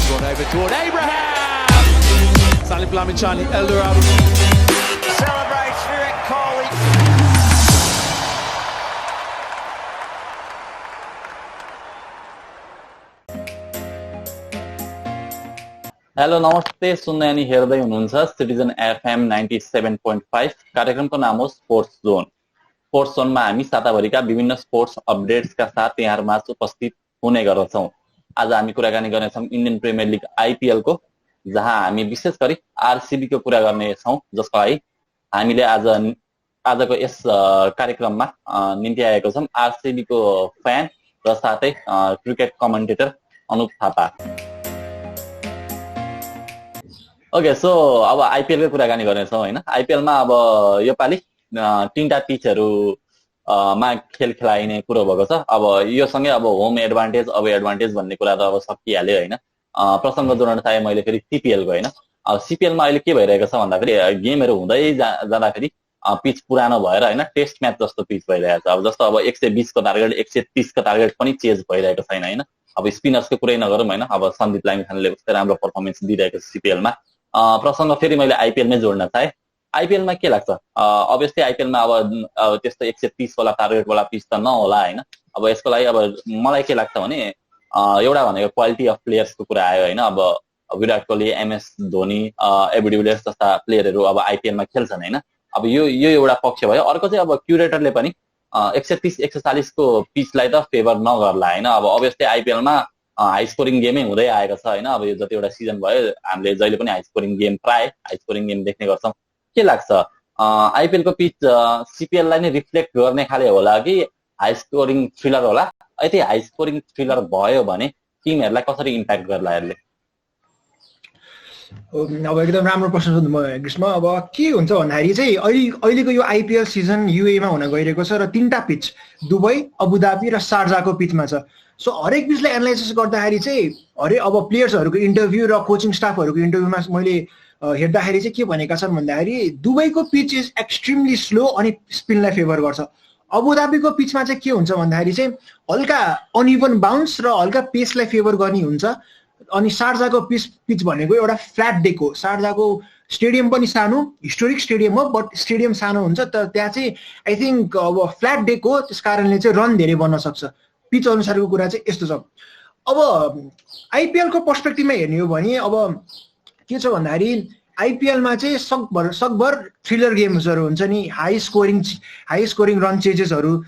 Run over toward Abraham. Salim Blamachani, Eldorado. Celebrates Virat Kohli. Hello नमस्ते, सुन्दै अनि हेर्दै हुनुहुन्छ सिटिजन एफएम 97.5। कार्यक्रमको नाम हो स्पोर्ट्स जोन। स्पोर्ट्स जोनमा हामी साताभरिका विभिन्न स्पोर्ट्स अपडेट्सका साथ यहाँहरूमाझ उपस्थित हुने गर्दछौँ। आज हामी कुराकानी गर्नेछौँ इन्डियन प्रिमियर लिग आइपिएल को, जहाँ हामी विशेष गरी आरसीबी को कुरा गर्नेछौँ, जसको लागि हामीले आजको यस कार्यक्रममा निम्ति आएको छौँ आरसीबी को फ्यान र साथै cricket commentator Anup Thapa. Okay, so अब आइपिएल को कुराकानी गर्नेछौँ हैन। आइपिएल मा अब यो पालि तीनटा पिचहरु मा खेल खेलाइने कुरो भएको छ। अब यो सँगै अब होम एडभान्टेज अवे एडभान्टेज भन्ने कुरा त अब सकिहाल्यो हैन। प्रसंग जोड्न चाहे मैले फेरि सीपीएल को हैन। अब सीपीएल मा अहिले के भइरहेको छ भन्दाखेरि गेमहरु हुँदै जाँदाखेरि पिच पुरानो भएर हैन टेस्ट म्याच जस्तो पिच भइरहेको छ। अब जस्तो अब 120 को टार्गेट 130 को टार्गेट पनि चेन्ज भइरहेको छैन हैन। अब स्पिनर्स को कुरै नगरौँ हैन। अब सन्दीप लामिछानेले उस्तै राम्रो परफर्मेन्स दिइरहेको छ सीपीएल मा। प्रसंग फेरि मैले आइपिएल मै जोड्न चाहे। आइपिएल मा के लाग्छ, अभियसली आइपिएल मा अब त्यस्तो 130 वाला टार्गेट वाला पिच त नहोला हैन। अब यसको लागि अब मलाई के लाग्छ भने एउटा भनेको क्वालिटी अफ प्लेयर्स को कुरा आयो हैन। अब Virat Kohli, MS Dhoni, AB de Villiers जस्ता प्लेयरहरु अब आइपिएल मा खेल्छन् हैन। अब यो एउटा पक्ष भयो। अर्को चाहिँ अब क्युरेटरले पनि 130 140 को पिचलाई त फेभर नगर्ला हैन। अब अभियसली आइपिएल मा हाई स्कोरिङ गेमै हुँदै आएको छ हैन। अब यो जतिवटा सिजन भयो हामीले जहिले पनि high scoring game high scoring game देख्ने गर्छौं। के लाग्छ, आइपिएल को पिच सीपीएल लाई नै रिफ्लेक्ट गर्ने खाले होला कि हाई स्कोरिङ थ्रिलर होला? यदि हाई स्कोरिङ थ्रिलर भयो भने टिमहरुलाई कसरी इम्प्याक्ट गर्ला यसले? अब एकदम राम्रो प्रश्न सोध्नु भयो ग्रीष्म। अब के हुन्छ भन्दाखेरि चाहिँ अहिलेको यो आइपिएल सिजन युए मा हुन गइरहेको छ र तीनटा पिच दुबई, अबुधाबी र शारजाको पिचमा छ। सो हरेक पिचलाई एनालाइसिस गर्दाखेरि चाहिँ अब प्लेयर्सहरुको इन्टरभ्यु र कोचिङ स्टाफहरुको इन्टरभ्युमा मैले हेर्दाखेरि चाहिँ के भनेका छन् भन्दाखेरि दुबईको पिच इज एक्सट्रिमली स्लो अनि स्पिनलाई फेभर गर्छ। अबुधाबीको पिचमा चाहिँ के हुन्छ भन्दाखेरि चाहिँ हल्का अनइभन बाउन्स र हल्का पेसलाई फेभर गर्ने हुन्छ। अनि शारजाको पिच भनेको एउटा फ्ल्याट डेक हो। शारजाको स्टेडियम पनि सानो, हिस्टोरिक स्टेडियम हो, बट स्टेडियम सानो हुन्छ। तर त्यहाँ चाहिँ आई थिंक अब फ्ल्याट डेक हो, त्यसकारणले चाहिँ रन धेरै बन्न सक्छ। पिच अनुसारको कुरा चाहिँ यस्तो छ। अब आइपिएल को पर्सपेक्टिभमा हेर्ने हो भने अब के छ भन्दाखेरि आइपिएलमा चाहिँ सकभर थ्रिलर गेम्सहरु हुन्छ नि, हाई स्कोरिङ रन चेजेसहरु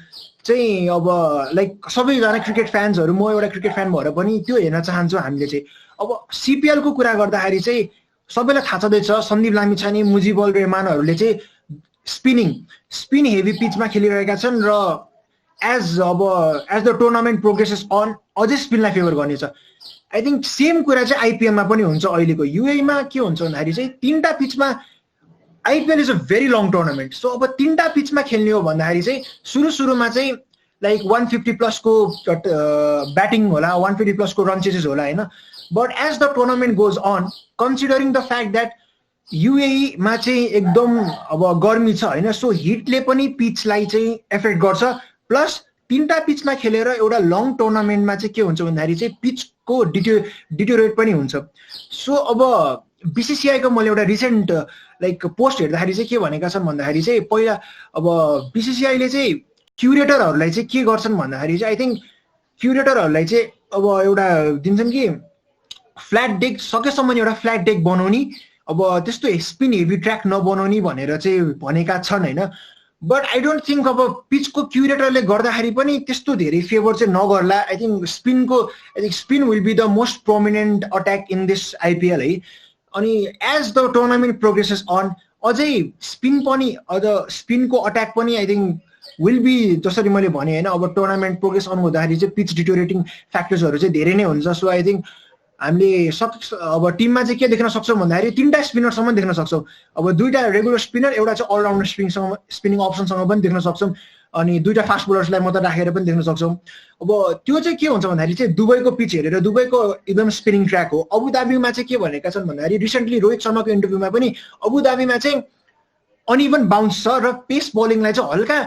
चाहिँ अब लाइक सबैजना क्रिकेट फ्यान्सहरु, म एउटा क्रिकेट फ्यान भएर पनि त्यो हेर्न चाहन्छौँ हामीले चाहिँ। अब सीपीएल को कुरा गर्दाखेरि चाहिँ सबैलाई थाहा छँदैछ सन्दीप लामिछाने, मुजिबुर रहमानहरुले चाहिँ स्पिन हेभी पिचमा खेलिरहेका छन् र as the tournament progresses on अझै स्पिनलाई फेभर गर्नेछ। आई थिंक सेम कुरा चाहिँ आइपिएलमा पनि हुन्छ। अहिलेको युएमा के हुन्छ भन्दाखेरि चाहिँ तीनटा पिचमा IPL is a very long tournament. So अब तीनटा पिचमा खेल्ने हो भन्दाखेरि चाहिँ सुरुमा चाहिँ लाइक 150 प्लस को ब्याटिङ होला, 150 प्लस को रन चेजेस होला हैन। But as the tournament goes on, considering the fact that UAE मा चाहिँ एकदम अब गर्मी छ हैन, सो हिटले पनि पिचलाई चाहिँ एफेक्ट गर्छ। प्लस तीनटा पिचमा खेलेर एउटा लङ टुर्नामेन्टमा चाहिँ के हुन्छ भन्दाखेरि चाहिँ पिचको डिटोरेट पनि हुन्छ। सो अब बीसीसीआई को मैले एउटा रिसेन्ट लाइक पोस्ट हेर्दाखेरि चाहिँ के भनेका छन् भन्दाखेरि चाहिँ पहिला अब बीसीसीआई ले चाहिँ क्युरेटरहरुलाई चाहिँ के गर्छन् भन्दाखेरि चाहिँ आई थिंक क्युरेटरहरुलाई चाहिँ अब एउटा दिन्छन् कि फ्ल्याट डेक सकेसम्म एउटा फ्ल्याट डेक बनाउने, अब त्यस्तो स्पिन हेभी ट्र्याक नबनाउने भनेर चाहिँ भनेका छन् हैन। बट आई डोन्ट थिंक अब पिचको क्युरेटरले गर्दाखेरि पनि त्यस्तो धेरै फेभर चाहिँ नगर्ला। I think spin will be the most prominent attack in this IPL है। अनि as the tournament progresses on अझै स्पिनको अट्याक पनि आई थिंक विल बी, जसरी मैले भने हैन, अब टुर्नामेन्ट प्रोग्रेस अन हुँदाखेरि चाहिँ पिच डिटोरेटिङ फ्याक्टर्सहरु चाहिँ धेरै नै हुन्छ। सो आई थिंक हामीले अब टिममा चाहिँ के देख्न सक्छौं भन्दाखेरि तीनटा स्पिनरसम्म देख्न सक्छौं। अब दुईटा रेगुलर स्पिनर, एउटा चाहिँ अलराउन्डर स्पिनिङ अप्सनसँग पनि देख्न सक्छौं, अनि दुईटा फास्ट बोलर्सलाई मात्र राखेर पनि देख्न सक्छौं। अब त्यो चाहिँ के हुन्छ भन्दाखेरि चाहिँ दुबईको पिच हेरेर, दुबईको एकदम स्पिनिङ ट्र्याक हो। अबुधाबीमा चाहिँ के भनेका छन् भन्दाखेरि रिसेन्टली रोहित शर्माको इन्टरभ्युमा पनि अबुधाबीमा चाहिँ अनइभन बाउन्स छ र पेस बोलिङलाई चाहिँ हल्का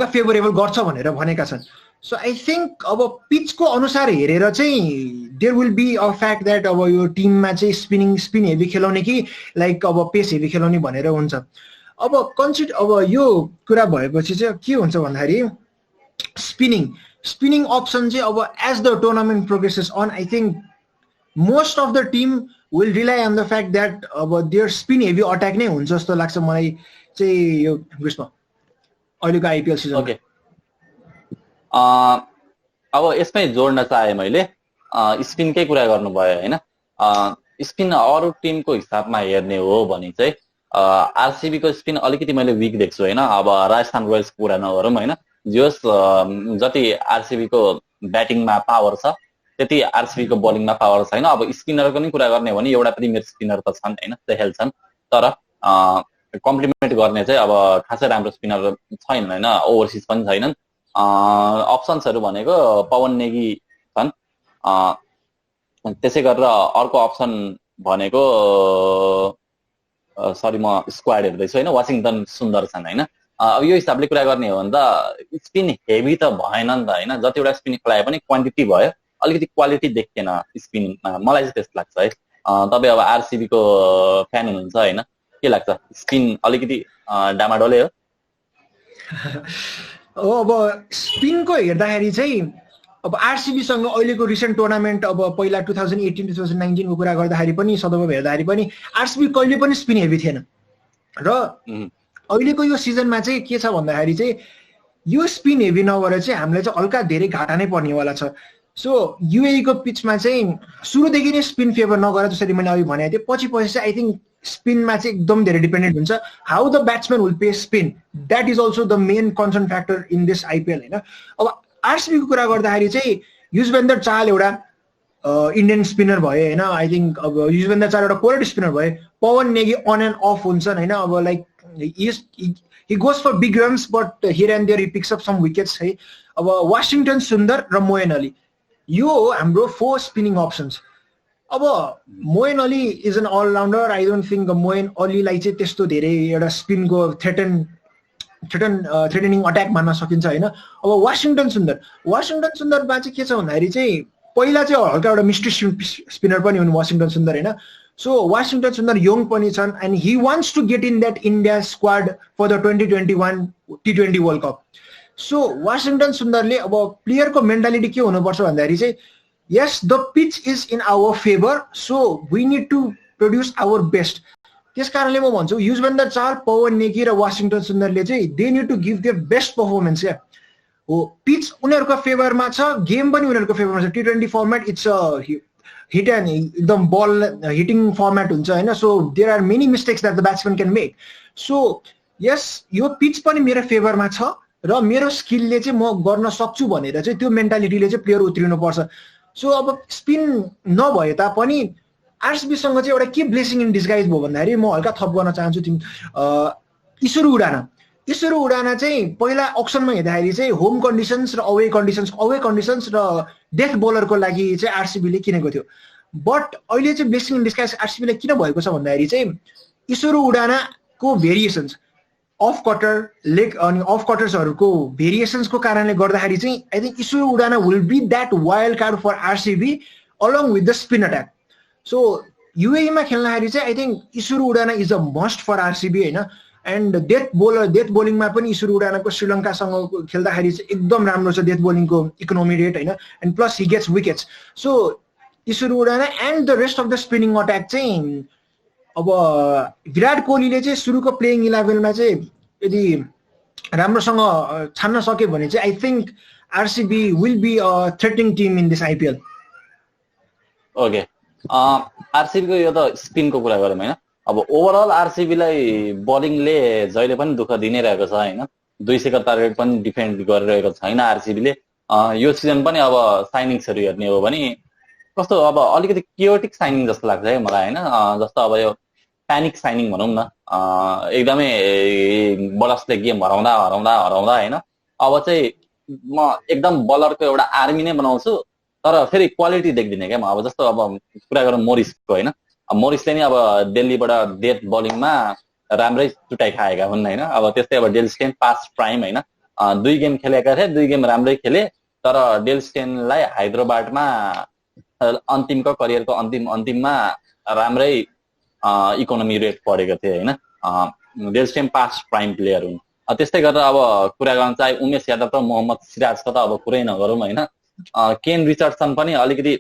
फेभरेबल गर्छ भनेर भनेका छन्। सो आई थिङ्क अब पिचको अनुसार हेरेर चाहिँ there will be a fact that अब यो टिममा चाहिँ स्पिन हेभी खेलाउने कि लाइक अब पेस हेभी खेलाउने भनेर हुन्छ। अब अब यो कुरा भएपछि चाहिँ के हुन्छ भन्दाखेरि स्पिनिङ अप्सन चाहिँ अब as the tournament progresses on I think most of the team will rely on the fact that अब देयर स्पिन हेभी अट्याक नै हुन्छ जस्तो लाग्छ मलाई चाहिँ यो ग्रीष्म अहिलेको आइपिएल सिजन। ओके अब यसमै जोड्न चाहे मैले स्पिनकै कुरा गर्नुभयो होइन। स्पिन अरू टिमको हिसाबमा हेर्ने हो भने चाहिँ आरसिबीको स्पिन अलिकति मैले विक देख्छु होइन। अब राजस्थान रोयल्सको कुरा नगरौँ होइन, जस जति आरसिबीको ब्याटिङमा पावर छ त्यति आरसिबीको बलिङमा पावर छैन। अब स्पिनरको नि कुरा गर्ने हो भने एउटा प्रिमियर स्पिनर त छन् होइन, चहल छन्, तर कम्प्लिमेन्ट गर्ने चाहिँ अब खासै राम्रो स्पिनर छैन होइन, ओभरसिज पनि छैनन्। अप्सन्सहरू भनेको पवन नेगी छन्, त्यसै गरेर अर्को अप्सन भनेको सरी म स्क्वाड हेर्दैछु होइन, वाशिङटन सुन्दर छन् होइन। अब यो हिसाबले कुरा गर्ने हो भने त स्पिन हेभी त भएन नि त होइन, जतिवटा स्पिन खेलाए पनि क्वान्टिटी भयो, अलिकति क्वालिटी देखिएन स्पिनमा, मलाई चाहिँ त्यस्तो लाग्छ है। तपाईँ अब आरसिबीको फ्यान हुनुहुन्छ होइन, के लाग्छ स्पिन अलिकति डामाडोले हो? अब स्पिनको हेर्दाखेरि चाहिँ अब आरसिबीसँग अहिलेको रिसेन्ट टुर्नामेन्ट अब पहिला 2018-2019 को कुरा गर्दाखेरि पनि सदर्भ हेर्दाखेरि पनि आरसिबी कहिले पनि स्पिन हेभी थिएन र अहिलेको यो सिजनमा चाहिँ के छ भन्दाखेरि चाहिँ यो स्पिन हेभी नभएर चाहिँ हामीलाई चाहिँ हल्का धेरै घाटा नै पर्नेवाला छ। सो युएई को पिचमा चाहिँ सुरुदेखि नै स्पिन फेभर नगरेर जसरी मैले अघि भनेको थिएँ, पछि चाहिँ आई थिङ्क स्पिनमा चाहिँ एकदम धेरै डिपेन्डेन्ट हुन्छ। How the batsman will pay spin, that is also the main concern factor in this IPL होइन। अब आरसिबीको कुरा गर्दाखेरि चाहिँ युजवेन्द्र चहल एउटा इन्डियन स्पिनर भयो होइन, आई थिङ्क अब युजवेन्द्र चहल एउटा क्वालिटी स्पिनर भयो। Pawan Negi on and off हुन्छन् होइन, अब like he goes for big runs but here and there he picks up some wickets है। अब वाशिङटन सुन्दर र मोइन अली यो हाम्रो 4 स्पिनिङ अप्सन्स। अब Moeen Ali is an allrounder, I don't think Moeen अलीलाई चाहिँ त्यस्तो धेरै एउटा स्पिनको थ्रेटनिङ अट्याक मान्न सकिन्छ होइन। अब वाशिङटन सुन्दरमा चाहिँ के छ भन्दाखेरि चाहिँ पहिला चाहिँ हल्का एउटा मिस्ट्री स्पिनर पनि हुन् वाशिङटन सुन्दर होइन। सो वाशिङटन सुन्दर यङ पनि छन् and he wants to get in that India squad for the 2021 T20 world cup. So Washington सुन्दरले अब प्लेयरको मेन्टालिटी के हुनुपर्छ भन्दाखेरि चाहिँ यस the pitch is in our favour, so we need to produce our best. त्यस कारणले म भन्छु युजवेन्द्र चहल, पवन नेगी र वाशिङटन सुन्दरले चाहिँ they need to give their best performance क्या हो। पिच उनीहरूको फेभरमा छ, गेम पनि उनीहरूको फेभरमा छ। T20 format it's hit and एकदम बल हिटिङ फर्मेट हुन्छ होइन। So there are many mistakes that the batsman can make. So yes यो पिच पनि मेरो फेभरमा छ र मेरो स्किलले चाहिँ म गर्न सक्छु भनेर चाहिँ त्यो मेन्टालिटीले चाहिँ प्लेयर उत्रिनुपर्छ। सो अब स्पिन नभए तापनि आरसिबीसँग चाहिँ एउटा के ब्लेसिङ इन डिस्गाइज भयो भन्दाखेरि म हल्का थप गर्न चाहन्छु तिमी ईश्वर उडाना चाहिँ पहिला अक्सनमा हेर्दाखेरि चाहिँ होम कन्डिसन्स र अवे कन्डिसन्स र डेथ बोलरको लागि चाहिँ आरसिबीले किनेको थियो। बट अहिले चाहिँ ब्लेसिङ इन डिस्गाइज आरसिबीले किन भएको छ भन्दाखेरि चाहिँ ईश्वर उडानाको भेरिएसन्स अफ कटर लेग अनि अफ कटर्सहरूको भेरिएसन्सको कारणले गर्दाखेरि चाहिँ I think Isuru Udana will be that wild card for RCB along with the spin attack. So युएईमा खेल्दाखेरि चाहिँ I think Isuru Udana is a must for RCB होइन। एन्ड डेथ बोलिङमा पनि ईश्वर उडानाको श्रीलङ्कासँग खेल्दाखेरि चाहिँ एकदम राम्रो छ डेथ बोलिङको इकोनोमी रेट होइन। And plus he gets wickets. So Isuru Udana and the rest of the spinning attack चाहिँ अब विराट कोहलीले चाहिँ सुरुको प्लेइङ 11मा चाहिँ यदि राम्रोसँग छान्न सक्यो भने चाहिँ I think RCB will be a threatening team in this IPL. Okay, आरसिबीको यो त स्पिनको कुरा गरौँ होइन। अब ओभरअल आरसिबीलाई बलिङले जहिले पनि दुःख दिनै रहेको छ होइन। 200 का टार्गेट पनि डिफेन्ड गरिरहेको छैन आरसिबीले। यो सिजन पनि अब साइनिङ्सहरू हेर्ने हो भने कस्तो अब अलिकति क्योटिक साइनिङ जस्तो लाग्छ है मलाई होइन। जस्तो अब यो प्यानिक साइनिङ भनौँ न, एकदमै बलर्सले गेम हराउँदा होइन। अब चाहिँ म एकदम बलरको एउटा आर्मी नै बनाउँछु तर फेरि क्वालिटी देख्दिनँ क्या म। अब जस्तो अब कुरा गरौँ मोरिसको होइन, मोरिसले नि अब दिल्लीबाट डेथ बलिङमा राम्रै चुटाइ खाएका हुन् होइन। अब त्यस्तै अब डेल स्टेन पास्ट प्राइम होइन, 2 गेम खेलेका थिए, 2 गेम राम्रै खेले तर डेल स्टेनलाई हैदराबादमा अन्तिमको करियरको अन्तिममा राम्रै इकोनोमी रेट पढेको थियो होइन। Dale Steyn past prime player हुन्। त्यस्तै गरेर अब कुरा गर्न चाहे उमेश यादव र मोहम्मद सिराजको त अब कुरै नगरौँ होइन। केन रिचर्डसन पनि अलिकति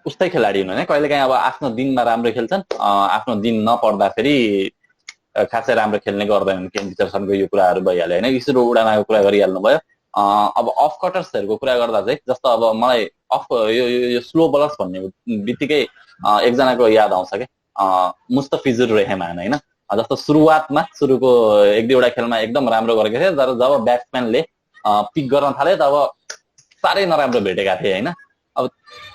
उस्तै खेलाडी हुनु होइन, कहिलेकाहीँ अब आफ्नो दिनमा राम्रो खेल्छन्, आफ्नो दिन नपर्दाखेरि खासै राम्रो खेल्ने गर्दैनन्। केन रिचर्डसनको यो कुराहरू भइहाल्यो होइन। ईश्वर उडानाको कुरा गरिहाल्नु भयो। अब अफ कटर्सहरूको कुरा गर्दा चाहिँ जस्तो अब मलाई यो स्लो बलर्स भन्ने बित्तिकै एकजनाको याद आउँछ क्या, मुस्तफिजुर रहमान होइन। जस्तो सुरुको एक दुईवटा खेलमा एकदम राम्रो गरेको थियो, तर जब ब्याट्सम्यानले पिक गर्न थाले तब साह्रै नराम्रो भेटेका थिए होइन। अब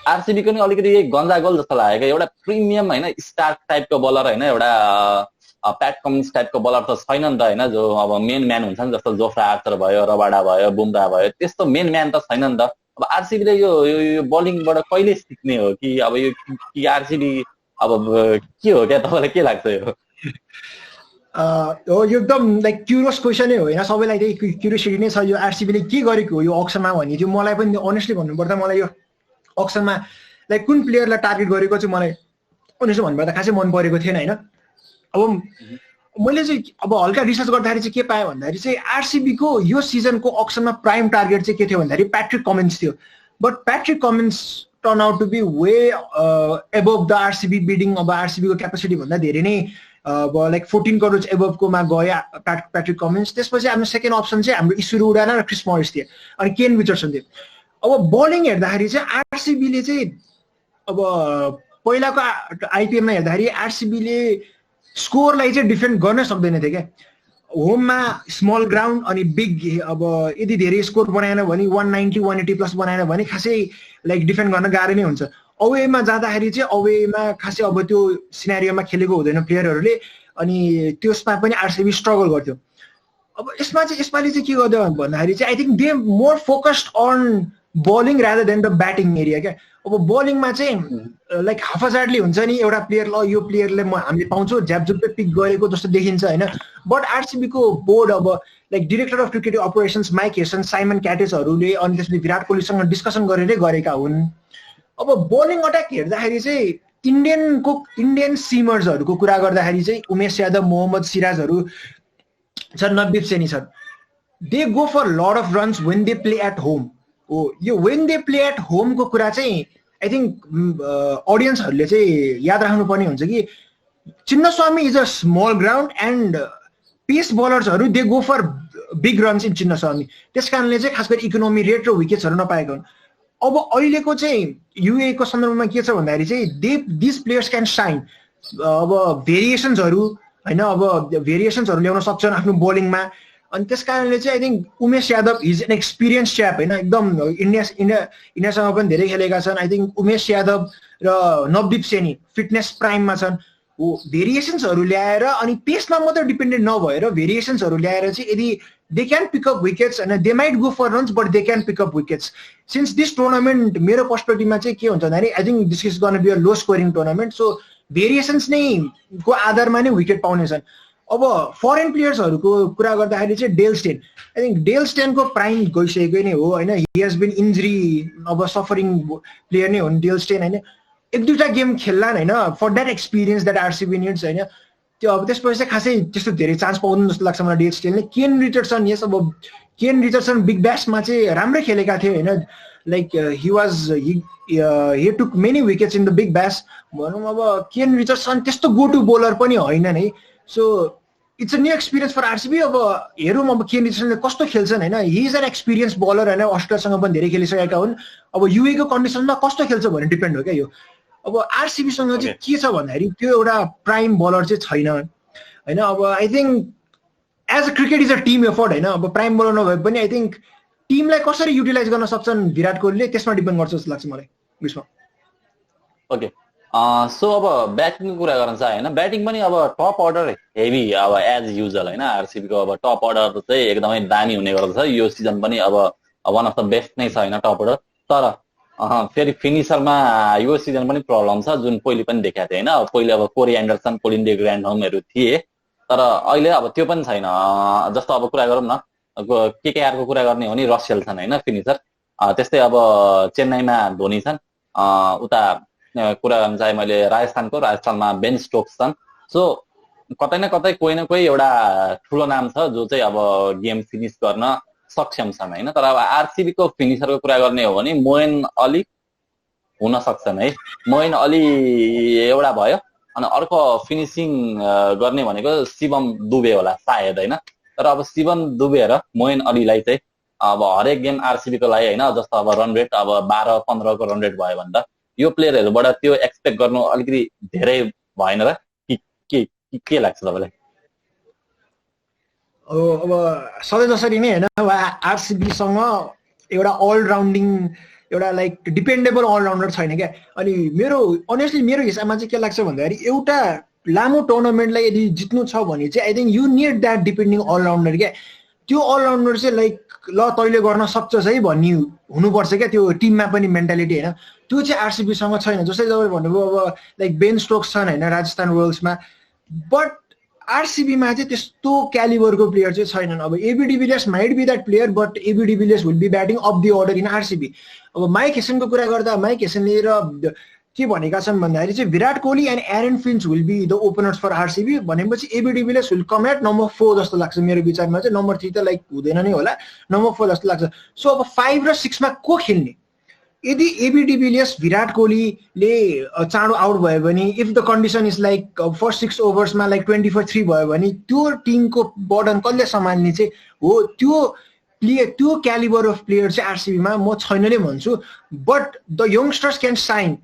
आरसिबीको नि अलिकति यही गन्जागोल जस्तो लाग्यो, एउटा प्रिमियम होइन स्टार टाइपको बलर होइन, एउटा प्याट कमिन्स टाइपको बलर त छैन नि त होइन, जो अब मेन म्यान हुन्छ नि, जस्तो जोफ्रा आर्चर भयो, रबाडा भयो, बुमरा भयो, त्यस्तो मेन म्यान त छैन नि त। अब आरसिबीले यो बलिङबाट कहिले सिक्ने हो कि अब यो कि आरसिबी अब के हो क्या, तपाईँलाई के लाग्छ यो? हो यो एकदम लाइक क्युरियस क्वेसनै हो होइन, सबैलाई त्यही क्युरियोसिटी नै छ यो आरसिबीले के गरेको हो यो अक्सनमा भन्ने थियो। मलाई पनि अनेस्टली भन्नुपर्दा मलाई यो अक्सनमा लाइक कुन प्लेयरलाई टार्गेट गरेको चाहिँ मलाई अनेस्टली भन्नुपर्दा खासै मन परेको थिएन होइन। अब मैले चाहिँ अब हल्का रिसर्च गर्दाखेरि चाहिँ के पाएँ भन्दाखेरि चाहिँ आरसिबीको यो सिजनको अक्सनमा प्राइम टार्गेट चाहिँ के थियो भन्दाखेरि प्याट्रिक कमिन्स थियो। But Patrick Cummins turn out to be way above the RCB bidding. अब आरसिबीको क्यापेसिटी भन्दा धेरै नै अब लाइक 14 करोड एबोभकोमा गयो प्याट्रिक कमिन्स। त्यसपछि हाम्रो सेकेन्ड अप्सन चाहिँ हाम्रो ईश्वर उडाना र क्रिस मरिस थिए, अनि केन रिचर्डसन थियो। अब बलिङ हेर्दाखेरि चाहिँ आरसिबीले चाहिँ अब पहिलाको आइपिएलमा हेर्दाखेरि आरसिबीले स्कोरलाई चाहिँ डिफेन्ड गर्न सक्दैन थियो क्या। होममा स्मल ग्राउन्ड अनि बिग, अब यदि धेरै स्कोर बनाएन भने 190 180 प्लस बनाएन भने खासै लाइक डिफेन्ड गर्न गाह्रो नै हुन्छ। अवेमा जाँदाखेरि चाहिँ अवेमा खासै अब त्यो सिनारियोमा खेलेको हुँदैन प्लेयरहरूले, अनि त्यसमा पनि आरसिबी स्ट्रगल गर्थ्यो। अब यसपालि चाहिँ के गर्यो भन्दाखेरि चाहिँ I think they more focused on bowling rather than the batting area क्या। अब बलिङमा चाहिँ लाइक हाफाजार्डली हुन्छ नि, एउटा प्लेयर ल यो प्लेयरले हामीले पाउँछौँ झ्यापझुप्पे पिक गरेको जस्तो देखिन्छ होइन। बट आरसिबीको बोर्ड अब like director of cricket operations Mike Hesson, Simon क्याटेसहरूले अनि त्यसपछि विराट कोहलीसँग डिस्कसन गरेरै गरेका हुन्। अब बलिङ अट्याक हेर्दाखेरि चाहिँ इन्डियन सिमर्सहरूको कुरा गर्दाखेरि चाहिँ उमेश यादव, मोहम्मद सिराजहरू छन्, नवदीप सैनी छन्। They go for lot of runs when they play at home. हो यो वेन दे प्ले एट होमको कुरा चाहिँ आई थिङ्क अडियन्सहरूले चाहिँ याद राख्नुपर्ने हुन्छ कि Chinnaswamy is a small ground and pace बलर्सहरू they go for big runs in Chinnaswamy. त्यस कारणले चाहिँ खास गरी इकोनोमी रेट र विकेट्सहरू नपाएको हुन्। अब अहिलेको चाहिँ युए को सन्दर्भमा के छ भन्दाखेरि चाहिँ दिस प्लेयर्स क्यान साइन। अब भेरिएसन्सहरू होइन, अब भेरिएसन्सहरू ल्याउन सक्छन् आफ्नो बोलिङमा। अनि त्यस कारणले चाहिँ I think Umesh Yadav is an experience chap होइन, एकदम इन्डियासँग पनि धेरै खेलेका छन्। आई थिङ्क उमेश यादव र नवदीप सैनी फिटनेस प्राइममा छन्। हो भेरिएसन्सहरू ल्याएर अनि पेसमा मात्रै डिपेन्डेन्ट नभएर भेरिएसन्सहरू ल्याएर चाहिँ यदि they can pick up wickets होइन, they might go for runs but they can pick up wickets. Since this tournament मेरो पर्सपेक्टिभमा चाहिँ के हुन्छ भन्दाखेरि I think this is gonna be a low scoring tournament. So variations नै को आधारमा नै विकेट पाउनेछन्। अब फरेन प्लेयर्सहरूको कुरा गर्दाखेरि चाहिँ Dale Steyn, I think Dale स्टेनको प्राइम गइसकेकै नै हो होइन। हि हेज बिन इन्जुरी अब सफरिङ प्लेयर नै हुन् डेल स्टेन होइन। एक दुईवटा गेम खेल्लान् होइन, for that experience that RCB needs होइन। त्यो अब त्यसपछि चाहिँ खासै त्यस्तो धेरै चान्स पाउँदैन जस्तो लाग्छ मलाई डेल स्टेनले। केन रिचर्डसन, यस अब केन रिचर्डसन बिग ब्यासमा चाहिँ राम्रै खेलेका थिए होइन, like he took many wickets in the Big Bash भनौँ। अब केन रिचर्डसन त्यस्तो गो टु बोलर पनि होइनन् है। So it's a new experience for RCB. अब हेरौँ अब केन रिचर्डसनले कस्तो खेल्छन् होइन। He is an experience bowler होइन, अस्ट्रेलियासँग पनि धेरै खेलिसकेका हुन्। अब युएको कन्डिसनमा कस्तो खेल्छ भन्ने डिपेन्ड हो क्या यो। अब आरसिबीसँग चाहिँ के छ भन्दाखेरि त्यो एउटा प्राइम बलर चाहिँ छैन होइन। अब I think as a cricket is a team effort होइन। अब प्राइम बलर नभए पनि आई थिङ्क टिमलाई कसरी युटिलाइज गर्न सक्छन् विराट कोहलीले, त्यसमा डिपेन्ड गर्छ जस्तो लाग्छ मलाई विश्व। ओके, सो अब ब्याटिङको कुरा गर्न चाहे होइन, ब्याटिङ पनि अब टप अर्डर हेभी अब एज युजल होइन। आरसिबीको अब टप अर्डर चाहिँ एकदमै दामी हुने गर्दछ। यो सिजन पनि अब वान अफ द बेस्ट नै छ होइन टप अर्डर। तर फेरि फिनिसरमा यो सिजन पनि प्रब्लम छ, जुन पहिले पनि देखाएको थियो होइन। पहिले अब कोरी एन्डरसन, कोलिन डे ग्रान्डहोमहरू थिए, तर अहिले अब त्यो पनि छैन। जस्तो अब कुरा गरौँ न, केकेआर को कुरा गर्ने हो नि रसेल छन् होइन फिनिसर, त्यस्तै अब चेन्नईमा धोनी छन्, उता कुरा गर्न चाहे मैले राजस्थानमा बेन स्टोक्स छन्। सो कतै न कतै कोही न कोही एउटा ठुलो नाम छ जो चाहिँ अब गेम फिनिस गर्न सक्षम छन् होइन। तर अब आरसीबी को फिनिसरको कुरा गर्ने हो भने मोइन अली हुन सक्छन् है, मोइन अली एउटा भयो, अनि अर्को फिनिसिङ गर्ने भनेको शिवम दुबे होला सायद होइन। तर अब शिवम दुबे र मोइन अलीलाई चाहिँ अब हरेक गेम आरसीबी को लागि होइन, जस्तो अब रन रेट अब 12-15 को रन रेट भयो भने त यो प्लेयरहरूबाट त्यो एक्सपेक्ट गर्नु अलिकति धेरै भएन र के लाग्छ तपाईँलाई? अब सधैँ जसरी नै होइन, अब आरसीबीसँग एउटा अलराउन्डिङ एउटा लाइक डिपेन्डेबल अलराउन्डर छैन क्या। अनि अनेस्टली मेरो हिसाबमा चाहिँ के लाग्छ भन्दाखेरि एउटा लामो टुर्नामेन्टलाई यदि जित्नु छ भने चाहिँ I think you need that depending all-rounder क्या। त्यो अलराउन्डर चाहिँ लाइक ल तैँले गर्न सक्छस् है भन्ने हुनुपर्छ क्या, त्यो टिममा पनि मेन्टालिटी होइन। त्यो चाहिँ आरसीबीसँग छैन। जस्तै तपाईँ भन्नुभयो अब लाइक बेन स्टोक्स छन् होइन राजस्थान रोयल्समा, बट आरसीबीमा चाहिँ त्यस्तो क्यालिबरको प्लेयर चाहिँ छैनन्। अब AB de Villiers might be that player, but AB de Villiers will be batting of the order in RCB. अब माइक हेसनको कुरा गर्दा माइक हेसनले र के भनेका छन् भन्दाखेरि चाहिँ Virat Kohli and Aaron Finch will be the openers for RCB भनेपछि AB de Villiers will come at number 4 जस्तो लाग्छ मेरो विचारमा चाहिँ। नम्बर 3 त लाइक हुँदैन नै होला, नम्बर 4 जस्तो लाग्छ। सो अब 5 र 6 मा को खेल्ने? यदि एबी डिभिलियर्स विराट कोहलीले चाँडो आउट भयो भने, if the condition is like first 6 ओभर्समा लाइक 24-3 भयो भने त्यो टिमको बर्डन कसले सम्हाल्ने चाहिँ हो? त्यो क्यालिबर अफ प्लेयर चाहिँ आरसीबीमा म छैन नै भन्छु। But the youngsters can shine.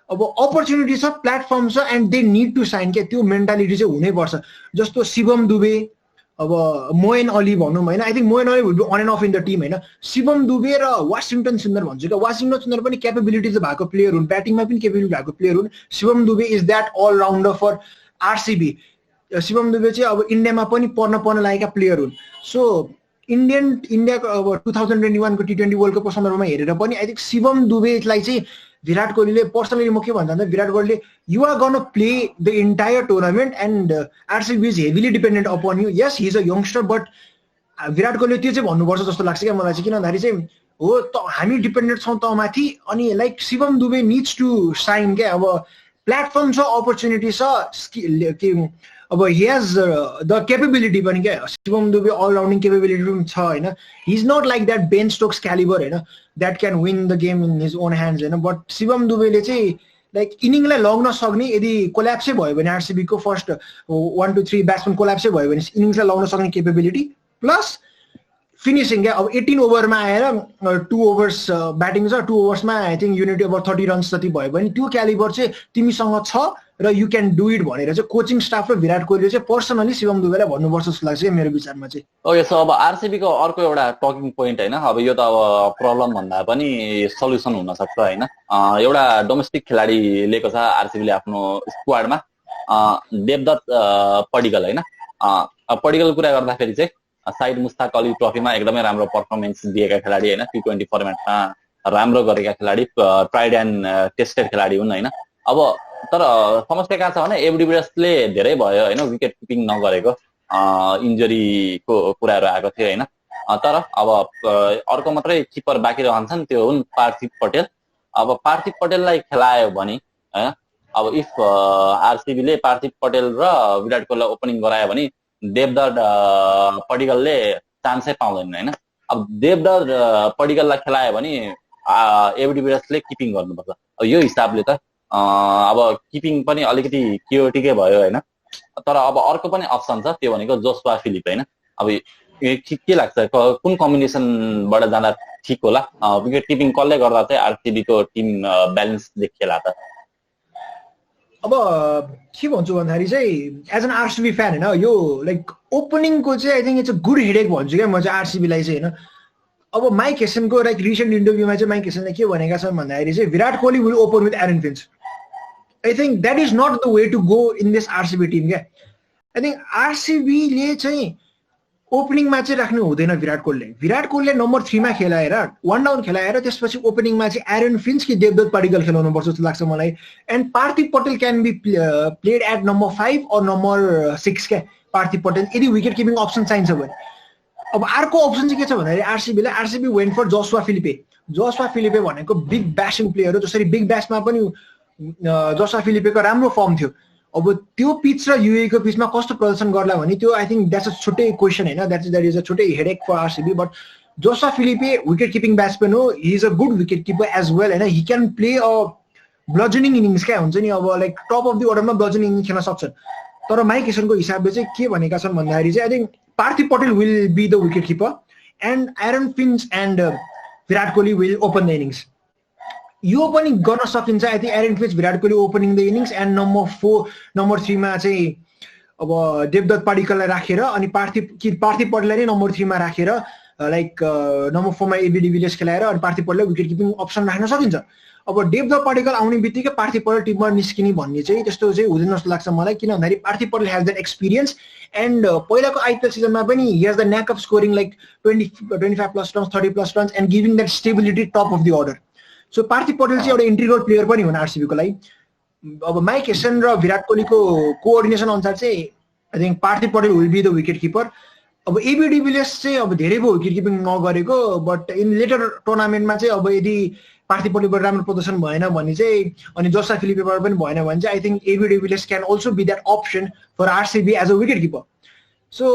अब अपर्च्युनिटी छ, प्लेटफर्म छ, and they need to shine क्या। त्यो मेन्टालिटी चाहिँ हुनैपर्छ। जस्तो शिवम दुबे, अब मोइन अली भनौँ होइन, I think Moeen Ali will be on and off in the team होइन। शिवम दुबे र वासिङटन सुन्दर भन्छु क्या। वासिङटन सुन्दर पनि क्यापेबिलिटिज भएको प्लेयर हुन्, ब्याटिङमा पनि क्यापेबिलिटी भएको प्लेयर हुन्। Shivam Dube is that allrounder for RCB. Shivam Dube चाहिँ अब इन्डियामा पनि पर्न लागेका प्लेयर हुन्। सो इन्डियाको अब 2021 को T20 वर्ल्ड कपको सन्दर्भमा हेरेर पनि आई थिङ्क शिवम दुबेलाई चाहिँ विराट कोहलीले पर्सनली म के भन्छ विराट कोहलीले you are gonna play the entire tournament and RCB is heavily dependent upon you. Yes he is a youngster, but Virat कोहलीले त्यो चाहिँ भन्नुपर्छ जस्तो लाग्छ क्या मलाई चाहिँ। किन भन्दाखेरि चाहिँ हो त हामी डिपेन्डेन्ट छौँ तमाथि, अनि like Shivam Dube needs to shine क्या। अब प्लेटफर्म छ, अपर्च्युनिटी छ, अब हि हेज द केपेबिलिटी पनि क्या। शिवम दुबे अलराउन्डिङ केपेबिलिटी पनि छ होइन। He is not like that Ben Stokes calibre होइन, that can win the game in his own hands होइन। बट शिवम दुबेले चाहिँ लाइक इनिङलाई लग्न सक्ने, यदि कोल्याप्सै भयो भने आरसीबीको फर्स्ट 1 to 3 ब्याट्सम्यान कोल्याप्सै भयो भने इनिङ्सलाई लग्न सक्ने केपेबिलिटी प्लस फिनिसिङ क्या। अब 18 ओभरमा आएर 2 ओभर्स ब्याटिङ छ, 2 ओभर्समा I think unity over 30 runs जति भयो भने त्यो क्यालिबर चाहिँ तिमीसँग छ र यु क्यान डु इट भनेर चाहिँ कोचिङ स्टाफ र विराट कोहलीले चाहिँ पर्सनली शिवम दुबेलाई भन्नुपर्छ जस्तो लाग्छ मेरो विचारमा चाहिँ। ओके, सो अब आरसीबी को अर्को एउटा टकिङ पोइन्ट होइन, अब यो त अब प्रब्लम भन्दा पनि सल्युसन हुन सक्छ होइन। एउटा डोमेस्टिक खेलाडी लिएको छ आरसीबीले आफ्नो स्क्वाडमा, देवदत्त पडिकल होइन। पडिकल कुरा गर्दाखेरि चाहिँ साइड मुस्ताक अली ट्रफीमा एकदमै राम्रो पर्फर्मेन्स दिएका खेलाडी होइन, T20 फर्मेटमा राम्रो गरेका खेलाडी, ट्राइड एन्ड टेस्टेड खेलाडी हुन् होइन। अब तर समस्या कहाँ छ भने एबी डिभिलियर्सले धेरै भयो होइन विकेट किपिङ नगरेको, इन्जरीको कुराहरू आएको थियो होइन। तर अब अर्को मात्रै किपर बाँकी रहन्छन्, त्यो हुन् पार्थिव पटेल। अब पार्थिव पटेललाई खेलायो भने होइन, अब इफ आरसीबीले पार्थिव पटेल र विराट कोहलीलाई ओपनिङ गरायो भने देवदत्त पडिकलले चान्सै पाउँदैन होइन। अब देवदत्त पडिकललाई खेलायो भने एबी डिभिलियर्सले किपिङ गर्नुपर्छ। यो हिसाबले त अब किपिङ पनि अलिकति क्योटिकै भयो होइन। तर अब अर्को पनि अप्सन छ, त्यो भनेको जोसुआ फिलिप होइन। अब के लाग्छ कुन कम्बिनेसनबाट जाँदा ठिक होला? विकेट किपिङ कसले गर्दा चाहिँ आरसीबी को टिम ब्यालेन्स देखिएला त? अब के भन्छु भन्दाखेरि चाहिँ एज एन आरसीबी फ्यान होइन, यो लाइक ओपनिङको चाहिँ I think it's a good headache भन्छु क्या म चाहिँ आरसीबीलाई चाहिँ होइन। अब माइक हेसनको लाइक रिसेन्ट इन्टरभ्यूमा चाहिँ माइक हेसनले के भनेका छन् भन्दाखेरि चाहिँ Virat Kohli will open with Aaron Finch. I think that is not the way to go in this RCB team क्या। आई थिङ्क आरसीबीले चाहिँ ओपनिङमा चाहिँ राख्नु हुँदैन विराट कोहलीले। विराट कोहलीले नम्बर 3 मा खेलाएर 1 डाउन खेलाएर त्यसपछि ओपनिङमा चाहिँ एरन फिन्च कि देवदत्त पडिकल खेलाउनु पर्छ जस्तो लाग्छ मलाई। And Parthiv Patel can be played at number 5 or number 6 क्या। पार्थिव पटेल यदि विकेट किपिङ अप्सन चाहिन्छ भने अब अर्को अप्सन चाहिँ के छ भन्दाखेरि RCB went for Joshua Philippe भनेको बिग ब्यासिङ प्लेयर हो। जसरी बिग ब्यासमा पनि जोसुआ फिलिपेको राम्रो फर्म थियो। अब त्यो पिच र युए को पिचमा कस्तो प्रदर्शन गर्ला भने त्यो आई थिंक द्याट्स अ छुट्टै क्वेसन हैन, द्याट इज अ छुट्टै headache for RCB. But Joshua Philippe wicket keeping batsman हो, he is a good wicket keeper as well हैन। He can play a blazing innings क्या हुन्छ नि, अब like top of the अर्डरमा ब्लजनिङ innings खेल्न सक्छन्। तर माइक हेसनको हिसाबले चाहिँ के भनेका छन् भन्दाखेरि चाहिँ I think Parthiv Patel will be the wicket keeper and Aaron Finch and Virat Kohli will open the innings. यो पनि गर्न सकिन्छ। I think Aaron Finch Virat Kohli opening the innings and number 3 मा चाहिँ अब देवदत्त पाडिक्कललाई राखेर अनि पार्थिव पटेललाई नै नम्बर 3 मा राखेर लाइक नम्बर 4 मा एबी डिभिलियर्स खेलाएर अनि पार्थिव पटेललाई विकेट किपिङ अप्सन राख्न सकिन्छ। अब देवदत्त पाडिक्कल आउने बित्तिकै पार्थिव पटेल टिमबाट निस्किने भन्ने चाहिँ त्यस्तो चाहिँ हुँदैन जस्तो लाग्छ मलाई, किन भन्दाखेरि Parthiv Patel has that experience and पहिलाको आइपिएल सिजनमा पनि he has the knack of scoring like 25 plus runs 30 plus runs and giving that stability top of the order. So Parthiv Patel चाहिँ एउटा इन्टिग्रल प्लेयर पनि हुन् आरसीबीको लागि। अब माइक हेसन र विराट कोहलीको कोअर्डिनेसन अनुसार चाहिँ I think Parthiv Patel will be the wicket keeper. अब एबी डिभिलियर्स चाहिँ अब धेरै भयो विकेट किपिङ नगरेको, बट इन लेटर टुर्नामेन्टमा चाहिँ अब यदि पार्थिव पटेलबाट राम्रो प्रदर्शन भएन भने चाहिँ अनि जोसुआ फिलिपेबाट पनि भएन भने चाहिँ I think AB de Villiers can also be that option for RCB as a wicket keeper. So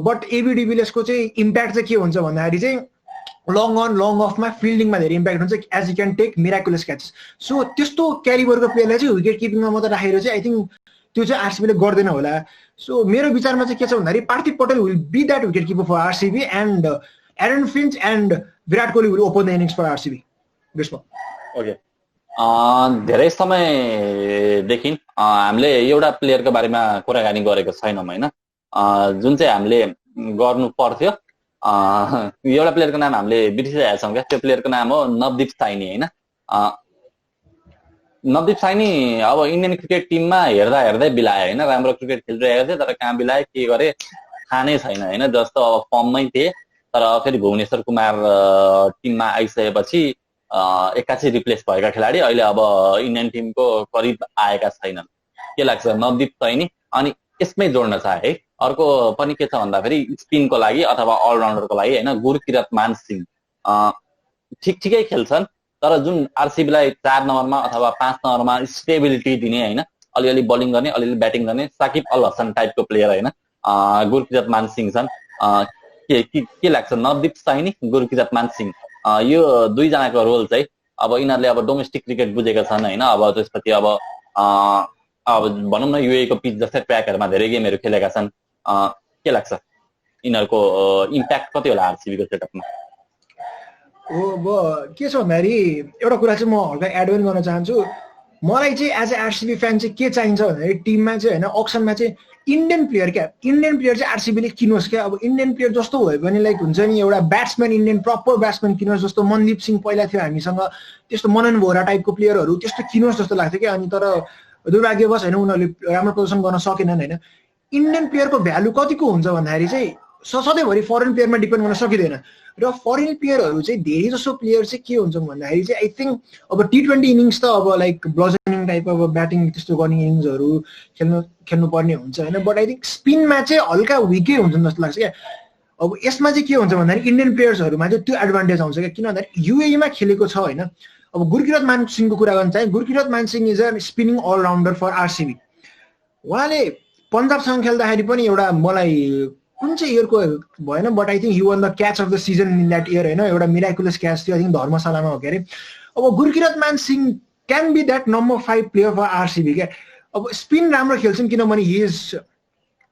but AB डिभिलियर्सको चाहिँ इम्प्याक्ट चाहिँ के हुन्छ भन्दाखेरि चाहिँ लङ अन लङ अफमा फिल्डिङमा धेरै इम्प्याक्ट हुन्छ as you can take miraculous catches. So त्यस्तो क्यारिबरको प्लेयरलाई चाहिँ विकेट किपिङमा मात्र राखेर चाहिँ आई थिंक त्यो चाहिँ आरसीबीले गर्दैन होला। सो मेरो विचारमा चाहिँ के छ भन्दाखेरि Parthiv Patel will be that wicket keeper for RCB and Aaron Finch and Virat Kohli will open the innings for RCB. Okay, धेरै समयदेखि हामीले एउटा प्लेयरको बारेमा कुराकानी गरेको छैनौँ होइन, जुन चाहिँ हामीले गर्नु पर्थ्यो। एउटा प्लेयरको नाम हामीले बिर्सिरहेका छौँ क्या, त्यो प्लेयरको नाम हो नवदीप साइनी होइन। नवदीप साइनी अब इन्डियन क्रिकेट टिममा हेर्दा हेर्दै बिलायो होइन, राम्रो क्रिकेट खेलिरहेको थियो तर कहाँ बिलायो के गरे थाहा नै छैन होइन। जस्तो अब फर्ममै थिए तर फेरि भुवनेश्वर कुमार टिममा आइसकेपछि एक्कासी रिप्लेस भएका खेलाडी अहिले अब इन्डियन टिमको करिब आएका छैनन्। के लाग्छ नवदीप सैनी? अनि यसमै जोड्न चाहे है अर्को पनि के छ भन्दाखेरि स्पिनको लागि अथवा अलराउन्डरको लागि होइन गुरकिरत मान सिंह ठिकै खेल्छन् तर जुन आरसीबीलाई 4 नम्बरमा अथवा 5 नम्बरमा स्टेबिलिटी दिने होइन, अलिअलि बलिङ गर्ने अलिअलि ब्याटिङ गर्ने साकिब अल हसन टाइपको प्लेयर होइन गुरकिरत मान सिंह छन्। के लाग्छ नवदीप सैनी गुरकिरत मान सिंह यो दुईजनाको रोल चाहिँ अब यिनीहरूले अब डोमेस्टिक क्रिकेट बुझेका छन् होइन, अब त्यसपछि अब भनौँ न युए को पिच जस्तै ट्र्याकहरूमा धेरै गेमहरू खेलेका छन्। के लाग्छ यिनीहरूको इम्प्याक्ट कति होला आरसीबीको सेटअपमा? अब के छ भन्दाखेरि एउटा कुरा चाहिँ म हल्का एड पनि गर्न चाहन्छु। मलाई चाहिँ एज ए आरसीबी फ्यान चाहिँ के चाहिन्छ भन्दाखेरि टिममा चाहिँ होइन अक्सनमा चाहिँ इन्डियन प्लेयर क्या, इन्डियन प्लेयर चाहिँ आरसीबीले किनोस् क्या। अब इन्डियन प्लेयर जस्तो भयो भने लाइक हुन्छ नि एउटा ब्याट्सम्यान इन्डियन प्रपर ब्याट्सम्यान किनोस्, जस्तो मनदीप सिंह पहिला थियो हामीसँग, त्यस्तो मनन भोरा टाइपको प्लेयरहरू त्यस्तो किनोस् जस्तो लाग्थ्यो क्या। अनि तर दुर्भाग्यवश होइन उनीहरूले राम्रो प्रदर्शन गर्न सकेनन् होइन। इन्डियन प्लेयरको भ्यालु कतिको हुन्छ भन्दाखेरि चाहिँ सधैँभरि फरेन प्लेयरमा डिपेन्ड गर्न सकिँदैन र फरेन प्लेयरहरू चाहिँ धेरै जसो प्लेयर चाहिँ के हुन्छ भन्दाखेरि चाहिँ आई थिङ्क अब T20 इनिङ्स त अब लाइक ब्लजनिङ टाइप अब ब्याटिङ त्यस्तो गर्ने इनिङ्सहरू खेल्नुपर्ने हुन्छ होइन। बट आई थिङ्क स्पिनमा चाहिँ हल्का विकै हुन्छ जस्तो लाग्छ क्या। अब यसमा चाहिँ के हुन्छ भन्दाखेरि इन्डियन प्लेयर्सहरूमा चाहिँ त्यो एडभान्टेज आउँछ क्या, किन भन्दाखेरि युएईमा खेलेको छ होइन। अब गुरकिरत मान सिंहको कुरा गर्न चाहे Gurkeerat Mann Singh is a spinning allrounder for RCB. उहाँले पन्जाबसँग खेल्दाखेरि पनि एउटा मलाई कुन चाहिँ इयरको भएन but I think he won the catch of the season in that year होइन, एउटा मिराकुलस क्याच थियो आई थिङ्क धर्मशालामा हो के अरे। अब Gurkeerat Mann Singh can be that number 5 player for RCB क्या। अब स्पिन राम्रो खेल्छन् किनभने he is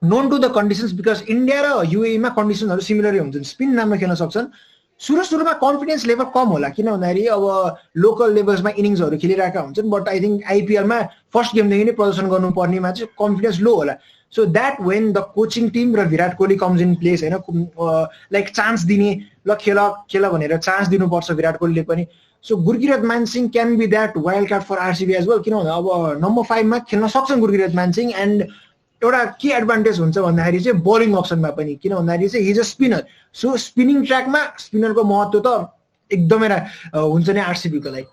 known to the conditions because India र युएईमा कन्डिसनहरू सिमिलरै हुन्छन्, स्पिन राम्रो खेल्न सक्छन्। सुरुमा कन्फिडेन्स लेभल कम होला किन भन्दाखेरि अब लोकल लेभल्समा इनिङ्सहरू खेलिरहेका हुन्छन्, बट आई थिङ्क आइपिएलमा फर्स्ट गेमदेखि नै प्रदर्शन गर्नुपर्नेमा चाहिँ कन्फिडेन्स लो होला। So that when the coaching team र Virat Kohli comes in place होइन, लाइक चान्स दिने ल खेल भनेर चान्स दिनुपर्छ विराट कोहलीले पनि। So Gurkeerat Mann Singh can be that wild card for RCB as well, किनभने अब नम्बर 5 मा खेल्न सक्छन् गुरकिरत मान सिंह। एन्ड एउटा के एडभान्टेज हुन्छ भन्दाखेरि चाहिँ बलिङ अप्सनमा पनि, किन भन्दाखेरि चाहिँ हिज अ स्पिनर। सो स्पिनिङ ट्र्याकमा स्पिनरको महत्त्व त एकदमै हुन्छ नै आरसीबीको लागि।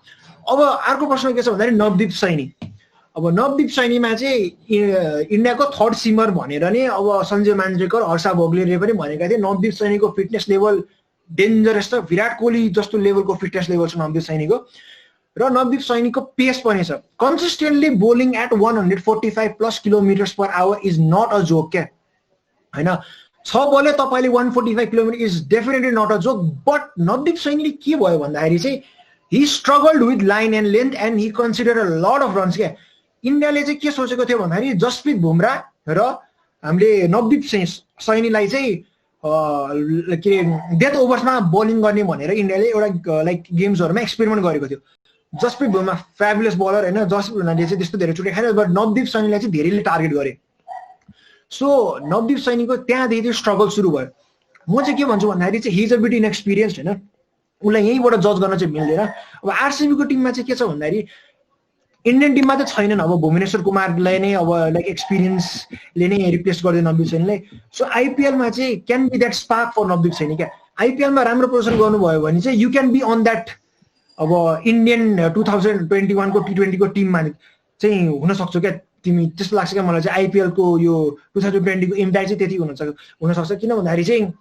अब अर्को प्रश्न के छ भन्दाखेरि नवदीप सैनी अब नवदीप सैनीमा चाहिँ इन्डियाको थर्ड सिमर भनेर नै अब सञ्जय मान्जरेकर, हर्षा भोगलेले पनि भनेका थिए नवदीप सैनीको फिटनेस लेभल डेन्जरस छ, विराट कोहली जस्तो लेभलको फिटनेस लेभल छ नवदीप सैनीको। र नवदीप सैनीको पेस पनि छ। Consistently bowling at 145+ kilometres per hour is not a joke क्या हैन। 6 बलले तपाईँले 145 kilometre is definitely not a joke. But Navdeep सैनीले के भयो भन्दाखेरि चाहिँ he struggled with line and length and he consider a lot of runs क्या। इन्डियाले चाहिँ के सोचेको थियो भन्दाखेरि जसप्रित बुमरा र हामीले नवदीप सैनीलाई चाहिँ के डेथ ओभर्समा बलिङ गर्ने भनेर इन्डियाले एउटा लाइक गेम्सहरूमा एक्सपेरिमेन्ट गरेको थियो। जसप्रित बुमरा फ्याबुलस बलर होइन, जसप्रित बुमराले चाहिँ त्यस्तो धेरै चुटे खाएन, बट नवदीप सैनीलाई चाहिँ धेरैले टार्गेट गरे। सो नवदीप सैनीको त्यहाँदेखि त्यो स्ट्रगल सुरु भयो। म चाहिँ के भन्छु भन्दाखेरि चाहिँ हि इज अ बिट इनएक्सपिरियन्स्ड होइन, उसलाई यहीँबाट जज गर्न चाहिँ मिल्दैन। अब आरसिबीको टिममा चाहिँ के छ भन्दाखेरि इन्डियन टिममा चाहिँ छैनन्। अब भुवनेश्वर कुमारलाई नै अब लाइक एक्सपिरियन्सले नै रिप्लेस गर्दै नवदीप सैनीलाई। सो आइपिएलमा चाहिँ can be that spark for Navdeep Saini क्या। आइपिएलमा राम्रो प्रदर्शन गर्नुभयो भने चाहिँ you can be on that अब इन्डियन 2021 को T20 को टिममा चाहिँ हुन सक्छ क्या तिमी, त्यस्तो लाग्छ क्या मलाई चाहिँ। आइपिएलको यो 2020 को इम्प्याक्ट चाहिँ त्यति हुनसक्छ। किन भन्दाखेरि चाहिँ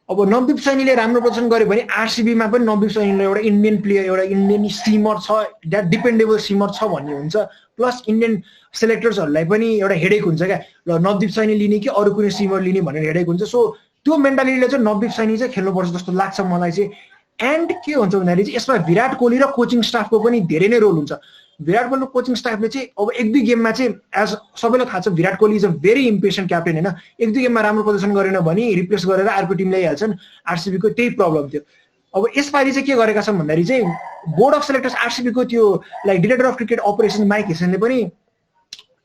अब नवदीप सैनीले राम्रो प्रदर्शन गर्यो भने आरसिबीमा पनि नवदीप सैनीलाई एउटा इन्डियन प्लेयर, एउटा इन्डियन स्टिमर छ, द्याट डिपेन्डेबल स्टिमर छ भन्ने हुन्छ। प्लस इन्डियन सेलेक्टर्सहरूलाई पनि एउटा हेडेक हुन्छ क्या, ल नवदीप सैनी लिने कि अरू कुनै स्टिमर लिने भनेर हेडेक हुन्छ। सो त्यो मेन्टालिटीले चाहिँ नवदीप सैनी चाहिँ खेल्नुपर्छ जस्तो लाग्छ मलाई चाहिँ। एन्ड के हुन्छ भन्दाखेरि चाहिँ यसमा विराट कोहली र कोचिङ स्टाफको पनि धेरै नै रोल हुन्छ। विराट कोहली कोचिङ स्टाफले चाहिँ अब 1-2 गेममा चाहिँ एज सबैलाई थाहा छ Virat Kohli is a very impatient captain होइन। 1-2 गेममा राम्रो प्रदर्शन गरेन भने रिप्लेस गरेर अर्को टिम ल्याइहाल्छन्। आरसिबीको त्यही प्रब्लम थियो। अब यसपालि चाहिँ के गरेका छन् भन्दाखेरि चाहिँ बोर्ड अफ सेलेक्टर्स आरसिबीको त्यो like director of cricket operation Mike हेसनले पनि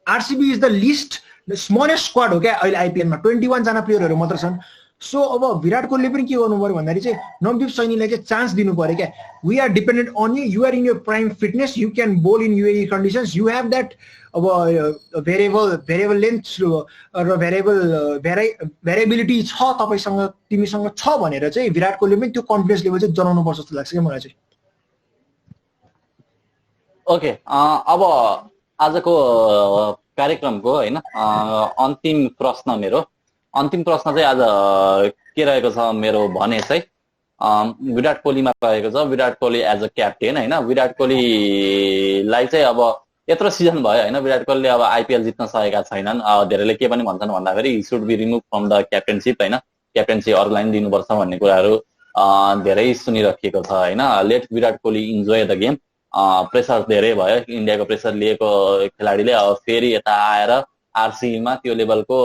RCB is the least smallest squad हो क्या अहिले आइपिएलमा, 21 जना प्लेयरहरू मात्र छन्। सो अब विराट कोहलीले पनि के गर्नु पर्यो भन्दाखेरि चाहिँ नवदीप सैनीलाई चाहिँ चान्स दिनु पर्यो क्या। We are dependent on you, you are in your prime fitness, you can bowl in UAE conditions, you have that अब भेरिएबल लेन्थ र भेरिएबिलिटी छ तपाईँसँग, तिमीसँग छ भनेर चाहिँ विराट कोहलीले पनि त्यो कन्फिडेन्स लेभल चाहिँ जनाउनु पर्छ जस्तो लाग्छ क्या मलाई चाहिँ। ओके, अब आजको कार्यक्रमको होइन अन्तिम प्रश्न चाहिँ आज के रहेको छ मेरो भने चाहिँ विराट कोहलीमा रहेको छ। Virat Kohli as a captain होइन, विराट कोहलीलाई चाहिँ अब यत्रो सिजन भयो होइन, विराट कोहलीले अब आइपिएल जित्न सकेका छैनन्। धेरैले के पनि भन्छन् भन्दाखेरि he should be remove from the captainship होइन, क्याप्टेन्सी अरूलाई पनि दिनुपर्छ भन्ने कुराहरू धेरै सुनिराखिएको छ होइन। Let Virat Kohli enjoy the game. Pressure धेरै भयो, इन्डियाको प्रेसर लिएको खेलाडीले अब फेरि यता आएर आरसिबीमा त्यो लेभलको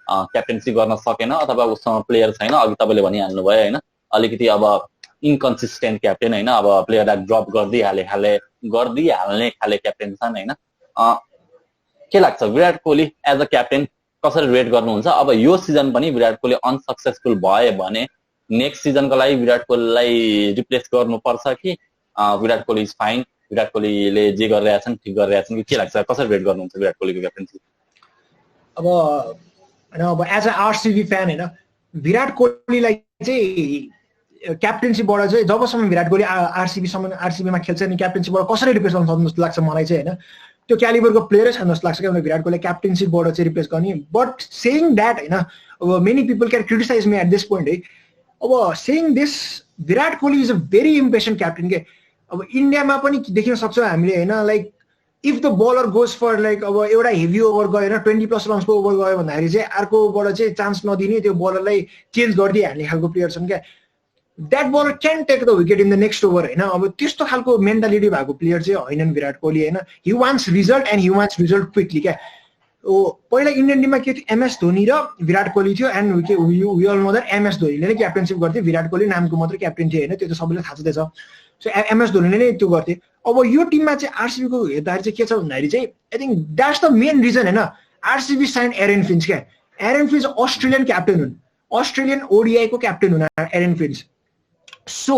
क्याप्टेन्सी गर्न सकेन अथवा उसँग प्लेयर छैन। अघि तपाईँले भनिहाल्नु भयो होइन, अलिकति अब इन्कन्सिस्टेन्ट क्याप्टेन होइन, अब प्लेयरलाई ड्रप गरिदिइहाल्ने खाले क्याप्टेन छन् होइन। के लाग्छ Virat Kohli as a captain कसरी रेट गर्नुहुन्छ? अब यो सिजन पनि विराट कोहली अनसक्सेसफुल भयो भने नेक्स्ट सिजनको लागि विराट कोहलीलाई रिप्लेस गर्नुपर्छ कि विराट कोहली इज फाइन, विराट कोहलीले जे गरिरहेछन् ठिक गरिरहेछन् कि? के लाग्छ कसरी रेट गर्नुहुन्छ विराट कोहलीको क्याप्टेन्सी? अब एज अ आरसिबी फ्यान होइन, विराट कोहलीलाई चाहिँ क्याप्टेन्सीबाट चाहिँ जबसम्म विराट कोहली आरसिबीमा खेल्छ नि क्याप्टेन्सीबाट कसरी रिप्लेस गर्न सक्नु जस्तो लाग्छ मलाई चाहिँ होइन। त्यो क्यालिबरको प्लेयरै छैन जस्तो लाग्छ क्या विराट कोहली क्याप्टेन्सीबाट चाहिँ रिप्लेस गर्ने। बट सेइङ द्याट होइन, अब many people can criticize me at this point है। अब saying this Virat Kohli is a very impatient captain के। अब इन्डियामा पनि देख्न सक्छौँ हामीले होइन, like if the bowler goes for like अब एउटा हेभी ओभर गएर 20+ रन्सको ओभर गयो भन्दाखेरि चाहिँ अर्कोबाट चाहिँ चान्स नदिने, त्यो बलरलाई चेन्ज गरिदिइहाल्ने खालको प्लेयर छन् क्या। That bowler can take the wicket in the next over होइन। अब त्यस्तो खालको मेन्टालिटी भएको प्लेयर चाहिँ होइनन् विराट कोहली होइन। He wants result and he wants result quickly क्या। पहिला इन्डियन टिममा के थियो, एमएस धोनी र विराट कोहली थियो। And we all know that MS धोनीले नै क्याप्टेनसिप गर्थ्यो, विराट कोहली नामको मात्र क्याप्टेन थियो होइन, त्यो त सबैलाई थाहा छँदैछ। सो एमएस धोनीले नै त्यो गर्थे। अब यो टिममा चाहिँ आरसिबीको हेर्दाखेरि चाहिँ के छ भन्दाखेरि चाहिँ I think that's the main reason होइन। आरसिबी साइन एरेन फिन्च क्या। एरेन फिन्च अस्ट्रेलियन क्याप्टेन हुन्, अस्ट्रेलियन ओडिआईको क्याप्टेन हुन् एरेन फिन्च। सो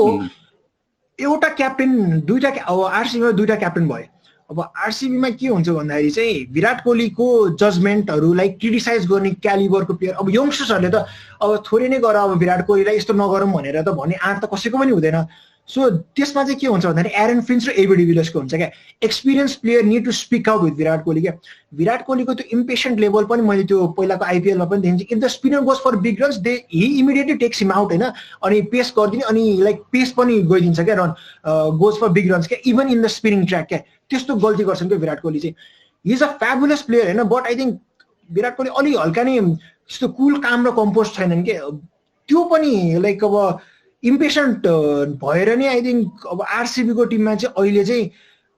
एउटा क्याप्टेन दुईटा, अब आरसिबीमा दुईटा क्याप्टेन भयो। अब आरसिबीमा के हुन्छ भन्दाखेरि चाहिँ विराट कोहलीको जजमेन्टहरूलाई क्रिटिसाइज गर्ने क्यालिबरको प्लेयर, अब यङ्स्टर्सहरूले त अब थोरै नै गर अब विराट कोहलीलाई यस्तो नगरौँ भनेर त भन्ने आँट त कसैको पनि हुँदैन। सो त्यसमा चाहिँ के हुन्छ भन्दाखेरि एरन फिन्च र एबी डिभिलियर्सको हुन्छ क्या experience player need to speak out with Virat Kohli क्या विराट कोहलीको त्यो इम्पेसेन्ट लेभल पनि मैले त्यो पहिलाको आइपिएलमा पनि देखिन्छु if the spinner goes for big runs they he immediately takes him out होइन अनि पेस गरिदिने अनि लाइक पेस पनि गइदिन्छ क्या run goes for big runs क्या even in the spinning track क्या त्यस्तो गल्ती गर्छन् क्या विराट कोहली चाहिँ he is a fabulous player होइन but I think Virat Kohli अलि हल्का नै त्यस्तो कुल काम र कम्पोज छैनन् क्या त्यो पनि लाइक अब इम्पेसेन्ट भएर नै आई थिङ्क अब आरसिबीको टिममा चाहिँ अहिले चाहिँ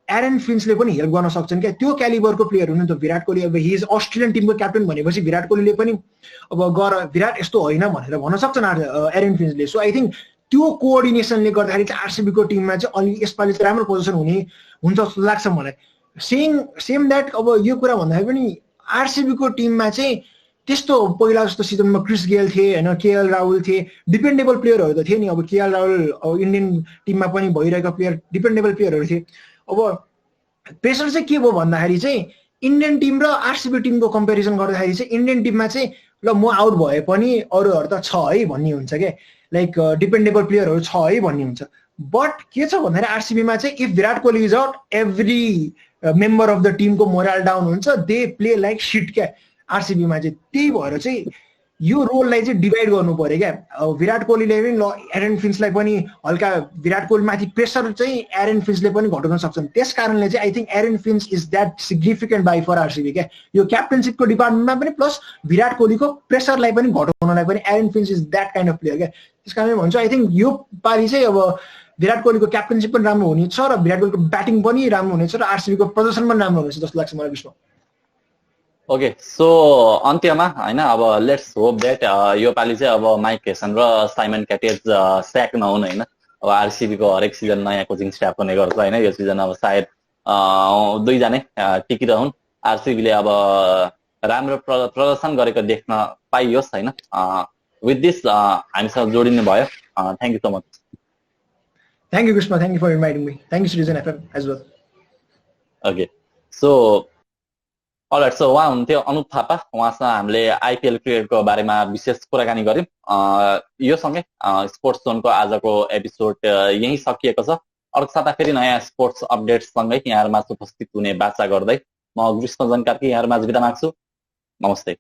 एरन फिन्चले पनि हेल्प गर्न सक्छन् क्या त्यो क्यालिबरको प्लेयर हुनु त विराट कोहली अब हि इज अस्ट्रेलियन टिमको क्याप्टेन भनेपछि विराट कोहलीले पनि अब विराट यस्तो होइन भनेर भन्न सक्छन् एरन फिन्चले सो आई थिङ्क त्यो कोअर्डिनेसनले गर्दाखेरि चाहिँ आरसिबीको टिममा चाहिँ अलि यसपालि चाहिँ राम्रो पोजिसन हुन्छ जस्तो लाग्छ मलाई सेम द्याट अब यो कुरा भन्दाखेरि पनि आरसिबीको टिममा चाहिँ त्यस्तो पहिला जस्तो सिजनमा क्रिस गेल थिए होइन केएल राहुल थिए डिपेन्डेबल प्लेयरहरू त थिए नि अब केएल राहुल अब इन्डियन टिममा पनि भइरहेका प्लेयर डिपेन्डेबल प्लेयरहरू थिए अब प्रेसर चाहिँ के भयो भन्दाखेरि चाहिँ इन्डियन टिम र आरसिबी टिमको कम्पेरिजन गर्दाखेरि चाहिँ इन्डियन टिममा चाहिँ ल म आउट भए पनि अरूहरू त छ है भन्ने हुन्छ क्या लाइक डिपेन्डेबल प्लेयरहरू छ है भन्ने हुन्छ बट के छ भन्दाखेरि आरसिबीमा चाहिँ if Virat Kohli is out every member of the टिमको मोरल डाउन हुन्छ दे प्ले लाइक सिट क्या आरसिबीमा चाहिँ त्यही भएर चाहिँ यो रोललाई चाहिँ डिभाइड गर्नु पर्यो क्या विराट कोहलीले पनि ल एरन फिन्चलाई पनि हल्का विराट कोहलीमाथि प्रेसर चाहिँ एरन फिन्चले पनि घटाउन सक्छन् त्यस कारणले चाहिँ I think Aaron Finch is that significant buy for RCB क्या यो क्याप्टेनसिपको डिपार्टमेन्टमा पनि प्लस विराट कोहलीको प्रेसरलाई पनि घटाउनलाई पनि Aaron Finch is that kind of player क्या त्यस कारणले भन्छु आई थिङ्क यो पालि चाहिँ अब विराट कोहलीको क्याप्टेनसिप पनि राम्रो हुनेछ र विराट कोहलीको ब्याटिङ पनि राम्रो हुनेछ र आरसिबीको प्रदर्शन पनि राम्रो हुनेछ जस्तो लाग्छ मलाई विश्व ओके सो अन्त्यमा होइन अब लेट्स होप द्याट यो पालि चाहिँ अब माइक हेसन र साइमन क्याटेज स्याक नहुन् होइन अब आरसिबीको हरेक सिजन नयाँ कोचिङ स्टाफ हुने गर्छ होइन यो सिजन अब सायद दुईजनै टिकिरहन् आरसिबीले अब राम्रो प्रदर्शन गरेको देख्न पाइयोस् होइन विथ दिस हामीसँग जोडिनु भयो thank you so much Thank you, Krishna. Thank you for inviting me. Thank you, Citizen FM as well. Okay. So, all right so उहाँ हुनुहुन्थ्यो अनुप थापा उहाँसँग हामीले आइपिएल क्रिकेटको बारेमा विशेष कुराकानी गऱ्यौँ यो सँगै स्पोर्ट्स जोनको आजको एपिसोड यही सकिएको छ अर्को साता फेरि नयाँ स्पोर्ट्स अपडेट्ससँगै यहाँहरूमा उपस्थित हुने बाचा गर्दै म कृष्ण जनकारकी यहाँहरूमा बिदा माग्छु नमस्ते